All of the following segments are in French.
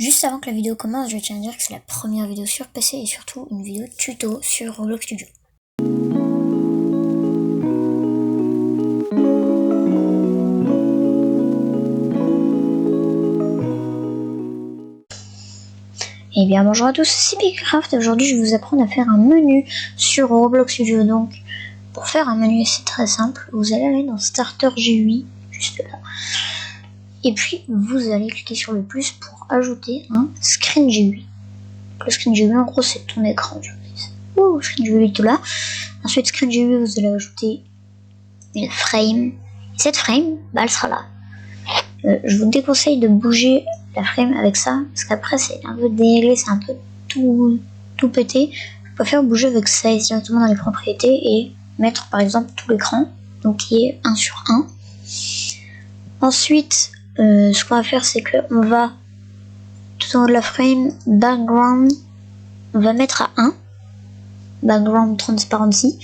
Juste avant que la vidéo commence, je tiens à dire que c'est la première vidéo sur PC et surtout une vidéo tuto sur Roblox Studio. Et bien bonjour à tous, c'est Bigcraft et aujourd'hui je vais vous apprendre à faire un menu sur Roblox Studio. Donc pour faire un menu c'est très simple, vous allez aller dans Starter GUI, juste là. Et puis vous allez cliquer sur le plus pour ajouter un Screen GUI. Le Screen GUI en gros c'est ton écran. Screen GUI tout là. Ensuite Screen GUI vous allez ajouter une frame. Et cette frame, elle sera là. Je vous déconseille de bouger la frame avec ça, parce qu'après c'est un peu déréglé, c'est un peu tout pété. Je préfère bouger avec ça directement dans les propriétés et mettre par exemple tout l'écran, donc qui est 1 sur 1. Ensuite, ce qu'on va faire c'est qu'on va, tout en haut de la frame, background, on va mettre à 1, background transparency.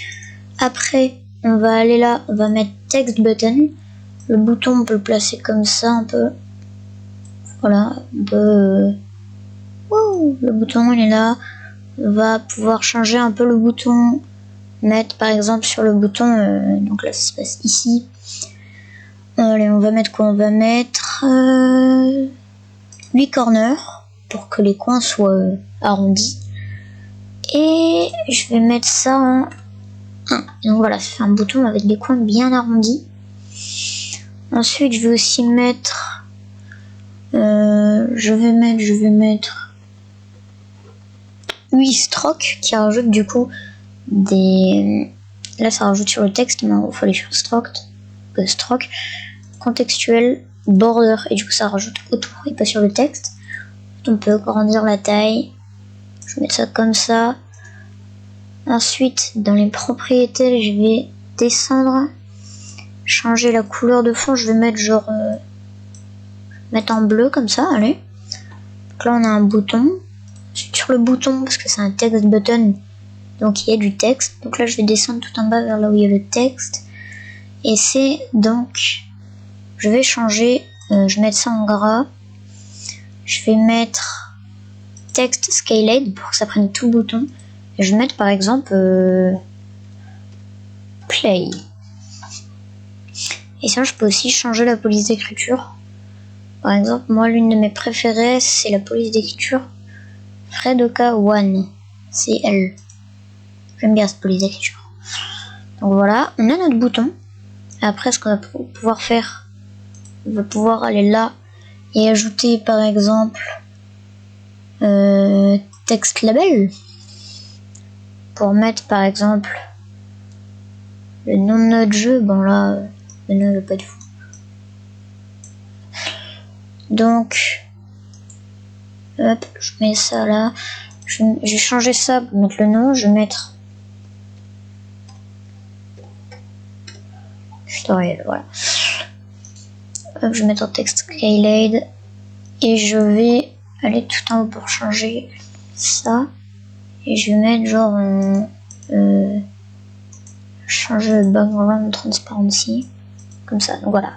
Après, on va aller là, on va mettre text button. Le bouton, on peut le placer comme ça un peu. Voilà, un peu. Le bouton, il est là. On va pouvoir changer un peu le bouton. Mettre par exemple sur le bouton, donc là ça se passe ici. Allez, on va mettre quoi? On va mettre 8 corners pour que les coins soient arrondis. Et je vais mettre ça en 1. Donc voilà, ça fait un bouton avec des coins bien arrondis. Ensuite, je vais aussi mettre, je vais mettre 8 strokes qui rajoute du coup des, là ça rajoute sur le texte, mais il faut aller sur stroke, contextuel, border, et du coup ça rajoute autour et pas sur le texte. On peut agrandir la taille, je vais mettre ça comme ça. Ensuite, dans les propriétés, je vais descendre, changer la couleur de fond, je vais mettre genre mettre en bleu comme ça, allez. Donc là on a un bouton. Sur le bouton, parce que c'est un text button, donc il y a du texte. Donc là je vais descendre tout en bas vers là où il y a le texte. Et c'est donc, je vais changer, je vais mettre ça en gras. Je vais mettre text scaled pour que ça prenne tout le bouton. Et je vais mettre par exemple play. Et ça, je peux aussi changer la police d'écriture. Par exemple, moi, l'une de mes préférées, c'est la police d'écriture Fredoka One. C'est elle. J'aime bien cette police d'écriture. Donc voilà, on a notre bouton. Après, ce qu'on va pouvoir faire, on va pouvoir aller là et ajouter, par exemple, text label. Pour mettre, par exemple, le nom de notre jeu. Bon là, le nom ne veut pas être fou. Donc, hop, je mets ça là. Je vais changer ça pour mettre le nom. Je vais mettre tutoriel, voilà. Hop, je vais mettre en texte scaled et je vais aller tout en haut pour changer ça. Et je vais mettre genre changer le background transparency comme ça. Donc voilà.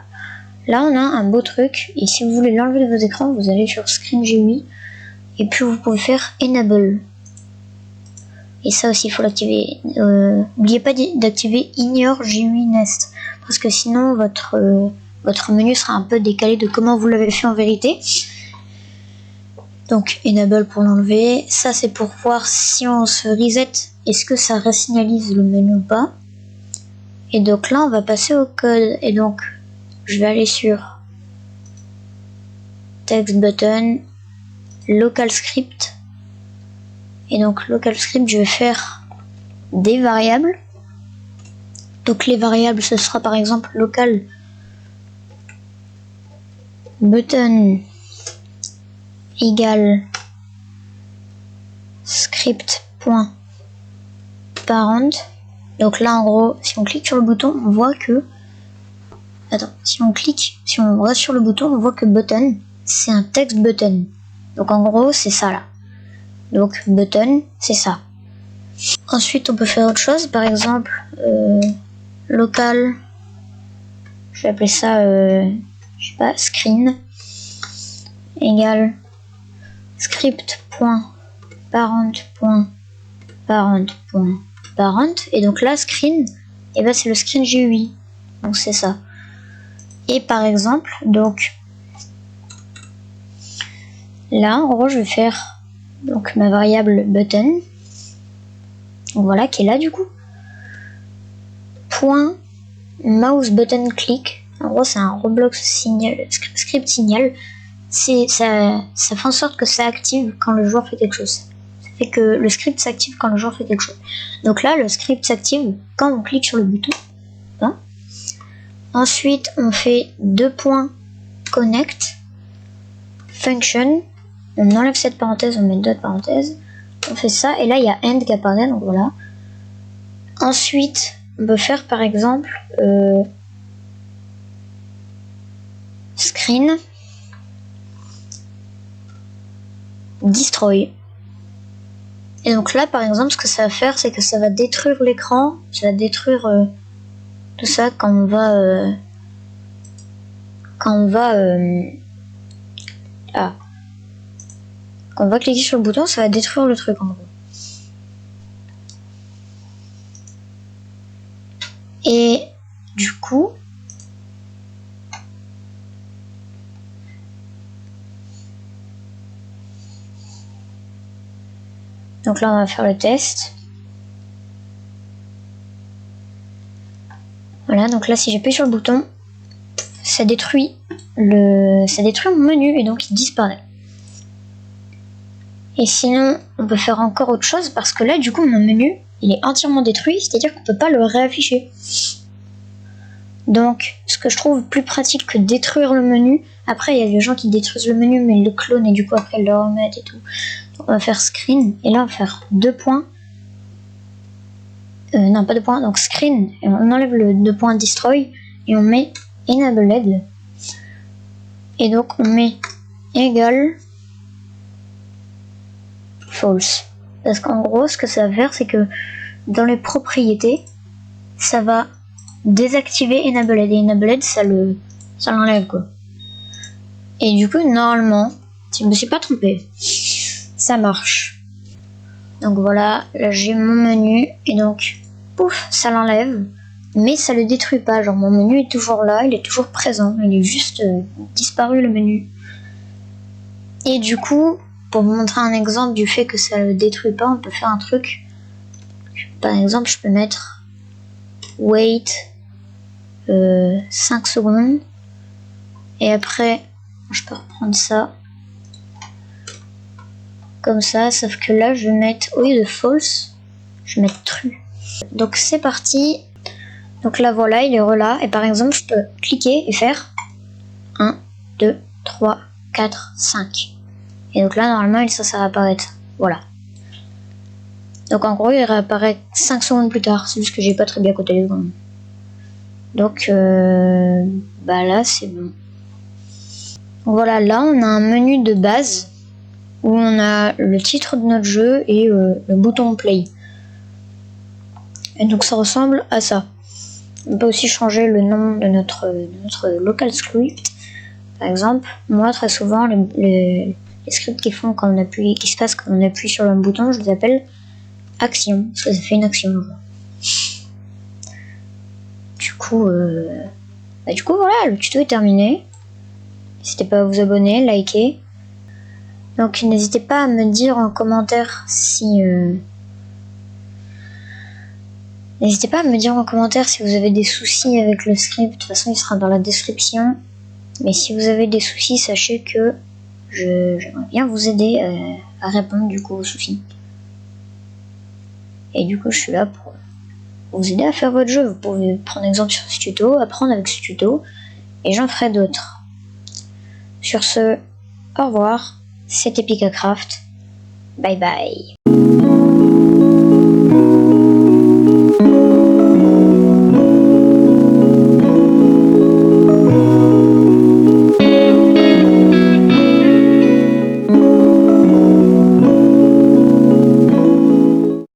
Là on a un beau truc et si vous voulez l'enlever de vos écrans, vous allez sur Screen GUI et puis vous pouvez faire Enable. Et ça aussi il faut l'activer. N'oubliez pas d'activer Ignore GUI Nest parce que sinon votre menu sera un peu décalé de comment vous l'avez fait en vérité. Donc Enable pour l'enlever. Ça c'est pour voir si on se reset, est-ce que ça resignalise le menu ou pas. Et donc là on va passer au code et donc je vais aller sur text button, local script. Et donc local script, je vais faire des variables. Donc les variables, ce sera par exemple local button égale script.parent. Donc là en gros, si on clique sur le bouton, on voit que, si on reste sur le bouton, on voit que button, c'est un text button. Donc en gros, c'est ça là. Donc button, c'est ça. Ensuite, on peut faire autre chose. Par exemple, local, je vais appeler ça, je sais pas, screen, égale script.parent.parent.parent, et donc là screen, et ben c'est le screen GUI, donc c'est ça. Et par exemple, donc là en gros je vais faire donc ma variable button, donc voilà, qui est là du coup, point mouse button click, en gros c'est un Roblox signal, script signal, ça fait en sorte que ça active quand le joueur fait quelque chose. Ça fait que le script s'active quand le joueur fait quelque chose. Donc là le script s'active quand on clique sur le bouton. Hein. Ensuite on fait connect function, on enlève cette parenthèse, on met d'autres parenthèses, on fait ça, et là il y a end qui apparaît, donc voilà. Ensuite on peut faire par exemple screen destroy. Et donc là par exemple ce que ça va faire, c'est que ça va détruire l'écran, ça va détruire tout ça quand on va quand on va cliquer sur le bouton, ça va détruire le truc en gros. Et du coup donc là on va faire le test. Voilà, donc là si j'appuie sur le bouton, ça détruit mon menu et donc il disparaît. Et sinon on peut faire encore autre chose, parce que là du coup mon menu il est entièrement détruit, c'est-à-dire qu'on peut pas le réafficher. Donc ce que je trouve plus pratique que détruire le menu, après il y a des gens qui détruisent le menu mais ils le clonent et du coup après ils le remettent et tout. Donc on va faire screen, et là on va faire non pas 2 points, donc screen, et on enlève le 2 points destroy et on met enabled, et donc on met égal false, parce qu'en gros ce que ça va faire, c'est que dans les propriétés ça va désactiver enabled, et enabled ça l'enlève quoi. Et du coup normalement, si je me suis pas trompé, ça marche. Donc voilà, là j'ai mon menu, et donc pouf, ça l'enlève, mais ça le détruit pas, genre mon menu est toujours là, il est toujours présent, il est juste disparu le menu. Et du coup, pour vous montrer un exemple du fait que ça le détruit pas, on peut faire un truc. Par exemple, je peux mettre wait 5 secondes, et après je peux reprendre ça comme ça, sauf que là je vais mettre, au lieu de false, je vais mettre true. Donc c'est parti. Donc là voilà, il est là, et par exemple je peux cliquer et faire 1, 2, 3, 4, 5. Et donc là normalement ça va apparaître. Voilà. Donc en gros il réapparaît 5 secondes plus tard, c'est juste que j'ai pas très bien coté les secondes. Donc bah là c'est bon. Donc voilà, là on a un menu de base où on a le titre de notre jeu et le bouton play. Et donc ça ressemble à ça. On peut aussi changer le nom de notre local script. Par exemple, moi très souvent les scripts qui se passent quand on appuie sur le bouton, je les appelle action, parce que ça fait une action. Du coup voilà, le tuto est terminé. N'hésitez pas à vous abonner, liker. Donc n'hésitez pas à me dire en commentaire si vous avez des soucis avec le script. De toute façon il sera dans la description. Mais si vous avez des soucis, sachez que j'aimerais bien vous aider à répondre du coup aux soucis. Et du coup je suis là pour vous aider à faire votre jeu. Vous pouvez prendre exemple sur ce tuto, apprendre avec ce tuto, et j'en ferai d'autres. Sur ce, au revoir, c'était Picacraft, bye bye.